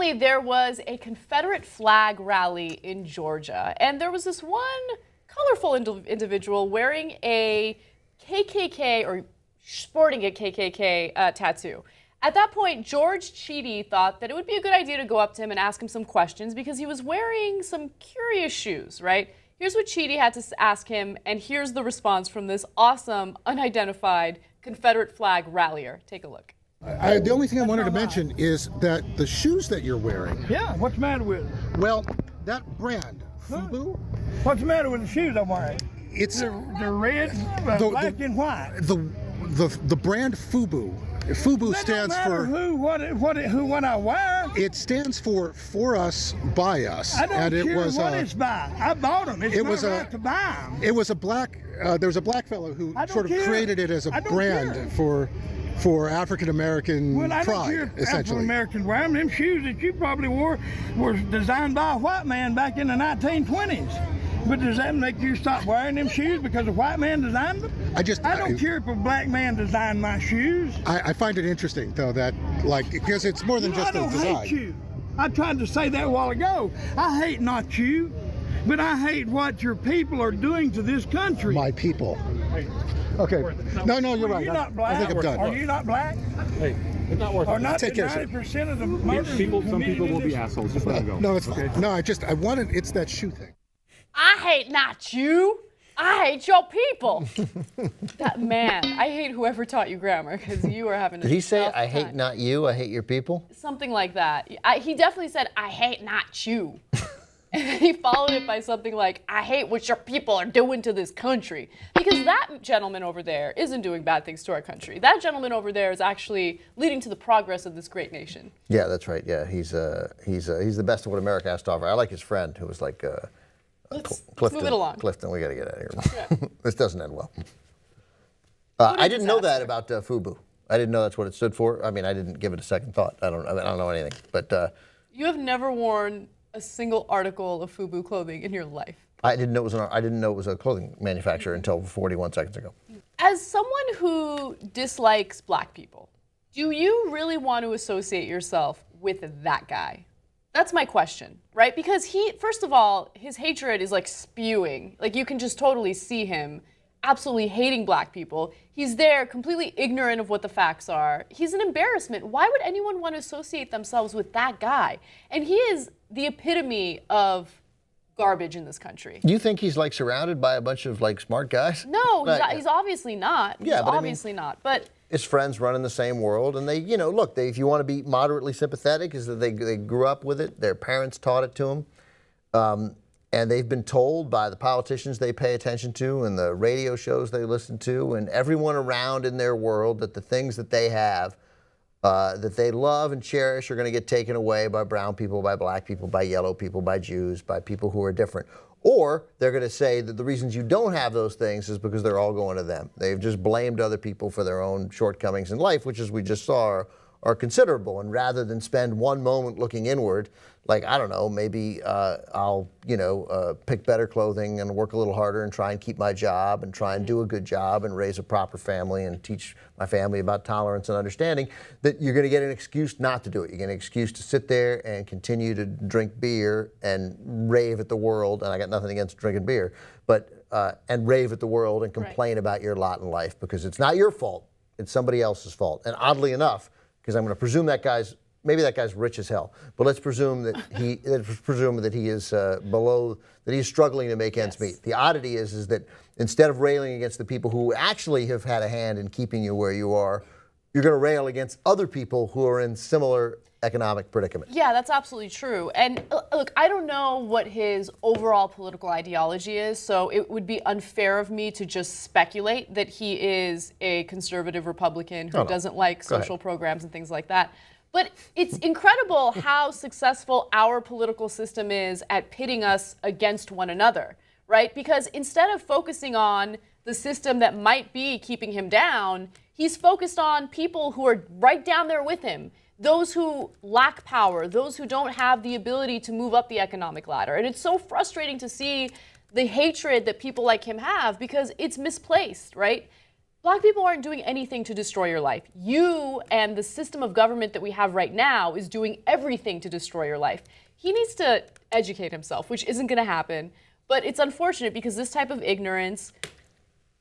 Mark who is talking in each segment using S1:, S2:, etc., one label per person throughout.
S1: Recently, there was a Confederate flag rally in Georgia, and there was this one colorful individual wearing a KKK, or sporting a KKK tattoo. At that point, George Chidi thought that it would be a good idea to go up to him and ask him some questions because he was wearing some curious shoes, right? Here's what Chidi had to ask him, and here's the response from this awesome, unidentified Confederate flag rallier. Take a look.
S2: The only thing I wanted to mention is that the shoes that you're wearing.
S3: Yeah, what's the matter with it?
S2: Well, that brand, Fubu.
S3: What's the matter with the shoes I'm wearing?
S2: They're
S3: red, black, and white.
S2: The brand Fubu. Fubu stands for
S3: what I wear.
S2: It stands for us, by us.
S3: I don't care what it's by. I bought them. It's not right to buy them.
S2: It was a black. There was a black fellow who sort of created it as a brand for African American pride.
S3: I don't care if African Americans wear them. Them shoes that you probably wore were designed by a white man back in the 1920s. But does that make you stop wearing them shoes because a white man designed them? I don't care if a black man designed my shoes.
S2: I find it interesting, though, that, because it's more than just the design.
S3: I don't hate you. I tried to say that a while ago. I hate not you, but I hate what your people are doing to this country.
S2: My people. Okay. No, you're right.
S3: You're not black.
S2: I think I'm done.
S3: Are you not black?
S4: Hey, it's not worth it.
S3: Or not
S2: Take care,
S3: 90% of the murders
S4: some people will be assholes. Just let them go.
S2: No, it's fine. No, I wanted, it's that shoe thing.
S1: I hate not you. I hate your people. That man, I hate whoever taught you grammar because you are having a
S5: Did he say,
S1: tough
S5: I
S1: time.
S5: hate not you, I hate your people?
S1: Something like that. He definitely said, I hate not you. And then he followed it by something like, I hate what your people are doing to this country. Because that gentleman over there isn't doing bad things to our country. That gentleman over there is actually leading to the progress of this great nation.
S5: Yeah, that's right. Yeah, he's the best of what America has to offer. I like his friend who was like,
S1: Let's
S5: Clifton,
S1: move it along.
S5: Clifton, we got to get out of here.
S1: Yeah.
S5: This doesn't end well. I didn't know that about Fubu. I didn't know that's what it stood for. I mean, I didn't give it a second thought. I don't know anything. But
S1: You have never worn a single article of Fubu clothing in your life.
S5: I didn't know it was a clothing manufacturer until 41 seconds ago.
S1: As someone who dislikes black people, do you really want to associate yourself with that guy? That's my question, right? Because first of all, his hatred is like spewing. Like you can just totally see him absolutely hating black people. He's there completely ignorant of what the facts are. He's an embarrassment. Why would anyone want to associate themselves with that guy? And he is the epitome of garbage in this country.
S5: Do you think he's like surrounded by a bunch of like smart guys?
S1: No, he's obviously not.
S5: Yeah,
S1: he's obviously not. But
S5: his friends run in the same world, and they, look, if you want to be moderately sympathetic, is that they grew up with it. Their parents taught it to them, and they've been told by the politicians they pay attention to, and the radio shows they listen to, and everyone around in their world that the things that they have, that they love and cherish, are going to get taken away by brown people, by black people, by yellow people, by Jews, by people who are different. Or they're going to say that the reasons you don't have those things is because they're all going to them. They've just blamed other people for their own shortcomings in life, which, as we just saw, are considerable. And rather than spend one moment looking inward, like, I don't know, maybe I'll, pick better clothing and work a little harder and try and keep my job and try and do a good job and raise a proper family and teach my family about tolerance and understanding, that you're going to get an excuse not to do it. You get an excuse to sit there and continue to drink beer and rave at the world. And I got nothing against drinking beer, but and rave at the world and complain about your lot in life because it's not your fault. It's somebody else's fault. And oddly enough, because I'm going to presume maybe that guy's rich as hell, but let's presume that he is below, that he's struggling to make ends meet. The oddity is that instead of railing against the people who actually have had a hand in keeping you where you are, you're going to rail against other people who are in similar economic predicament.
S1: Yeah, that's absolutely true. And look, I don't know what his overall political ideology is, so it would be unfair of me to just speculate that he is a conservative Republican who doesn't like social programs and things like that. But it's incredible how successful our political system is at pitting us against one another, right? Because instead of focusing on the system that might be keeping him down, he's focused on people who are right down there with him. Those who lack power, those who don't have the ability to move up the economic ladder. And it's so frustrating to see the hatred that people like him have because it's misplaced, right? Black people aren't doing anything to destroy your life. You and the system of government that we have right now is doing everything to destroy your life. He needs to educate himself, which isn't going to happen. But it's unfortunate because this type of ignorance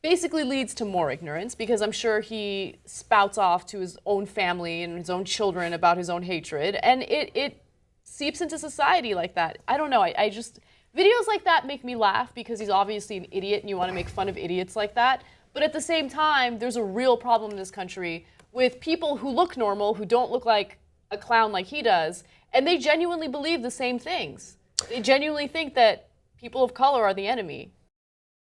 S1: basically leads to more ignorance, because I'm sure he spouts off to his own family and his own children about his own hatred, and it seeps into society like that. I don't know. I just, videos like that make me laugh because he's obviously an idiot and you want to make fun of idiots like that. But at the same time, there's a real problem in this country with people who look normal, who don't look like a clown like he does, and they genuinely believe the same things. They genuinely think that people of color are the enemy.